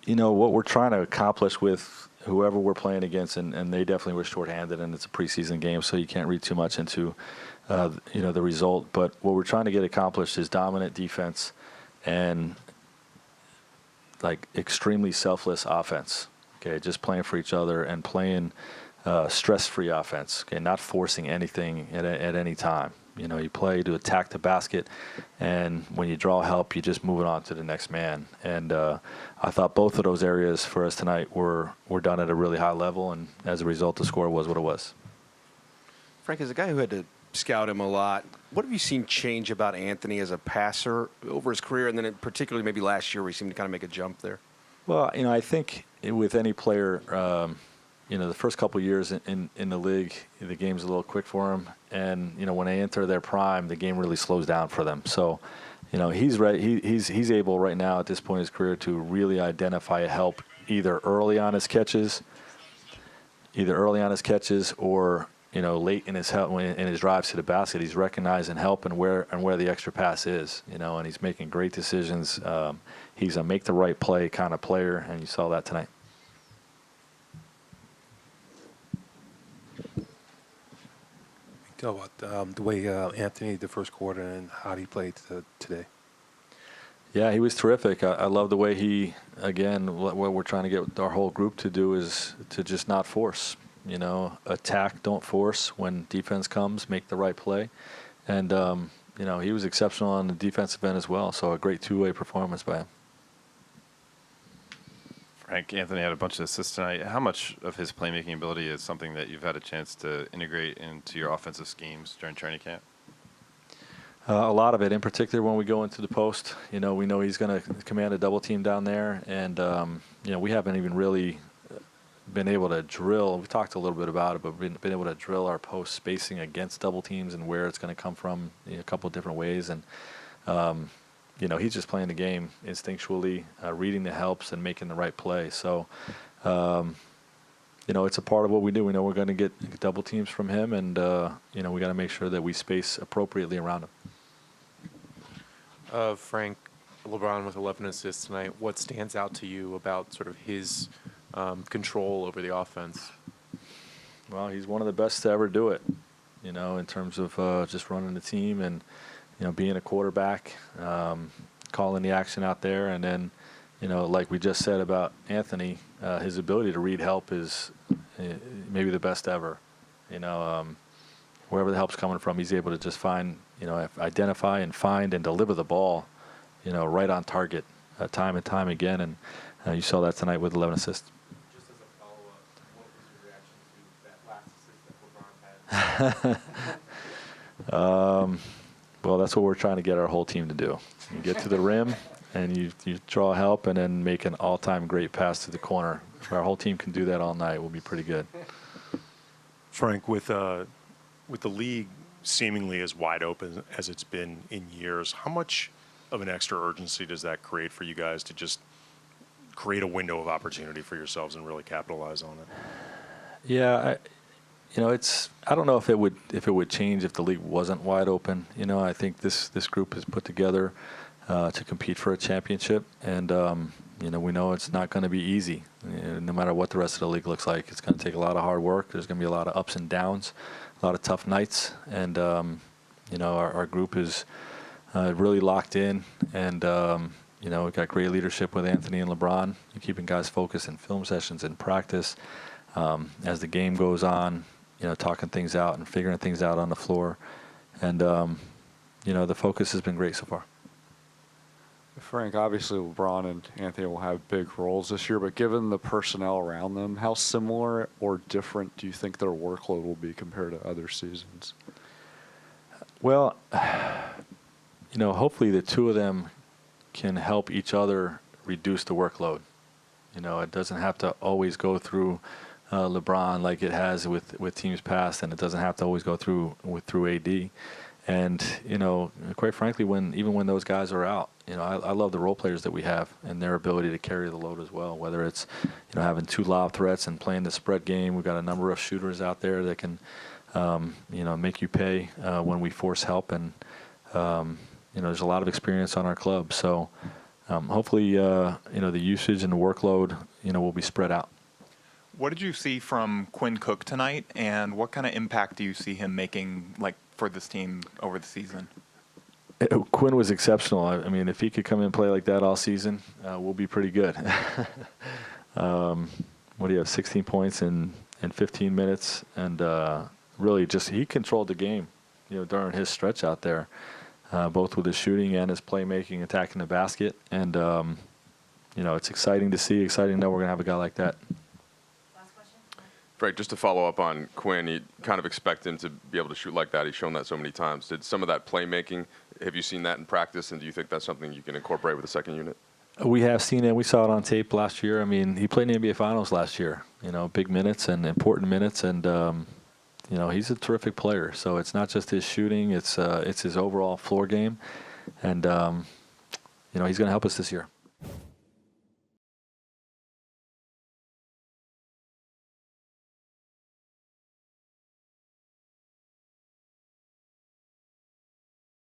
what we're trying to accomplish with whoever we're playing against, and they definitely were shorthanded, and it's a preseason game, so you can't read too much into, the result. But what we're trying to get accomplished is dominant defense and like extremely selfless offense. Okay, just playing for each other and playing stress-free offense. Okay, not forcing anything at any time. You play to attack the basket, and when you draw help, you just move it on to the next man. And I thought both of those areas for us tonight were done at a really high level, and as a result, the score was what it was. Frank, as a guy who had to scout him a lot, what have you seen change about Anthony as a passer over his career, and then particularly maybe last year where he seemed to kind of make a jump there? Well, I think with any player, the first couple of years in the league, the game's a little quick for him. And, when they enter their prime, the game really slows down for them. So, he's right. He's able right now at this point in his career to really identify help either early on his catches or, late in his drives to the basket. He's recognizing help and where the extra pass is, and he's making great decisions. He's a make the right play kind of player, and you saw that tonight. Tell about the way Anthony the first quarter and how he played today. Yeah, he was terrific. I love the way he, again, what we're trying to get our whole group to do is to just not force. Attack, don't force. When defense comes, make the right play. And, he was exceptional on the defensive end as well. So a great two-way performance by him. Frank, Anthony had a bunch of assists tonight. How much of his playmaking ability is something that you've had a chance to integrate into your offensive schemes during training camp? A lot of it, in particular when we go into the post. We know he's going to command a double team down there. And, we haven't even really been able to drill. We talked a little bit about it, but been able to drill our post spacing against double teams and where it's going to come from a couple of different ways. And, he's just playing the game instinctually, reading the helps and making the right play. So, it's a part of what we do. We know we're going to get double teams from him, and, we got to make sure that we space appropriately around him. Frank, LeBron with 11 assists tonight. What stands out to you about sort of his control over the offense? Well, he's one of the best to ever do it, in terms of just running the team and, being a quarterback, calling the action out there. And then, like we just said about Anthony, his ability to read help is maybe the best ever. Wherever the help's coming from, he's able to just find, identify and find and deliver the ball, right on target time and time again. And you saw that tonight with 11 assists. Just as a follow-up, what was your reaction to that last assist that LeBron had? Well, that's what we're trying to get our whole team to do. You get to the rim, and you draw help, and then make an all-time great pass to the corner. If our whole team can do that all night, we'll be pretty good. Frank, with the league seemingly as wide open as it's been in years, how much of an extra urgency does that create for you guys to just create a window of opportunity for yourselves and really capitalize on it? Yeah, I don't know if it would change if the league wasn't wide open. I think this group is put together to compete for a championship, and we know it's not going to be easy. No matter what the rest of the league looks like, it's going to take a lot of hard work. There's going to be a lot of ups and downs, a lot of tough nights, and our group is really locked in, and we've got great leadership with Anthony and LeBron, keeping guys focused in film sessions and practice. As the game goes on, talking things out and figuring things out on the floor. And, the focus has been great so far. Frank, obviously LeBron and Anthony will have big roles this year, but given the personnel around them, how similar or different do you think their workload will be compared to other seasons? Well, hopefully the two of them can help each other reduce the workload. It doesn't have to always go through LeBron like it has with teams past, and it doesn't have to always go through AD. And quite frankly, even when those guys are out, I love the role players that we have and their ability to carry the load as well. Whether it's having two lob threats and playing the spread game, we've got a number of shooters out there that can make you pay when we force help, and there's a lot of experience on our club. So hopefully, the usage and the workload, will be spread out. What did you see from Quinn Cook tonight, and what kind of impact do you see him making, like, for this team over the season? Quinn was exceptional. I mean, if he could come in and play like that all season, we'll be pretty good. What do you have? 16 points in 15 minutes, and really just he controlled the game, during his stretch out there, both with his shooting and his playmaking, attacking the basket, and it's exciting to see. Exciting to know we're gonna have a guy like that. Frank, just to follow up on Quinn, you kind of expect him to be able to shoot like that. He's shown that so many times. Did some of that playmaking, have you seen that in practice, and do you think that's something you can incorporate with the second unit? We have seen it. We saw it on tape last year. I mean, he played in the NBA Finals last year, big minutes and important minutes, and, he's a terrific player. So it's not just his shooting, it's his overall floor game, and, he's going to help us this year.